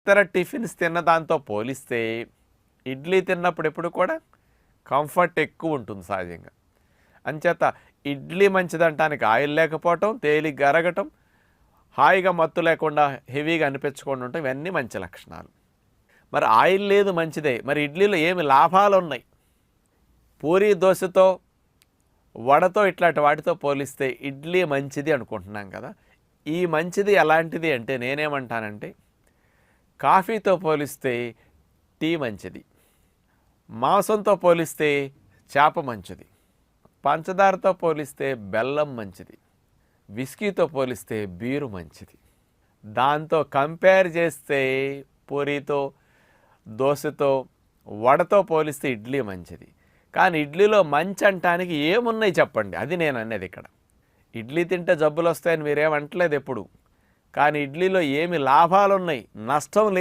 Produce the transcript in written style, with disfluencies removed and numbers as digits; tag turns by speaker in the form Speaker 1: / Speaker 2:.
Speaker 1: ఇతర టిఫిన్స్ తిన్న దాంతో పోలిస్తే ఇడ్లీ తిన్నప్పుడు ఎప్పుడు కూడా కంఫర్ట్ ఎక్కువ ఉంటుంది సహజంగా. అంచేత ఇడ్లీ మంచిదంటానికి ఆయిల్ లేకపోవటం, తేలిగ్గా అరగటం, హాయిగా మత్తు లేకుండా హెవీగా అనిపించకుండా ఉండటం ఇవన్నీ మంచి లక్షణాలు. మరి ఆయిల్ లేదు మంచిదే, మరి ఇడ్లీలో ఏమి లాభాలు ఉన్నాయి? పూరీ దోశతో, వడతో ఇట్లాంటి వాటితో పోలిస్తే ఇడ్లీ మంచిది అనుకుంటున్నాం కదా. ఈ మంచిది ఎలాంటిది అంటే నేనేమంటానంటే, కాఫీతో పోలిస్తే టీ మంచిది, మాంసంతో పోలిస్తే చేప మంచిది, పంచదారతో పోలిస్తే బెల్లం మంచిది, విస్కీతో పోలిస్తే బీరు మంచిది. దాంతో కంపేర్ చేస్తే పూరీతో, దోశతో, వడతో పోలిస్తే ఇడ్లీ మంచిది. కానీ ఇడ్లీలో మంచి అంటానికి ఏమున్నాయి చెప్పండి? అది నేను అనేది ఇక్కడ. ఇడ్లీ తింటే జబ్బులు వస్తాయని మీరేమంటలేదు ఎప్పుడు. కానీ ఇడ్లీలో ఏమి లాభాలు ఉన్నాయి, నష్టం లేదు.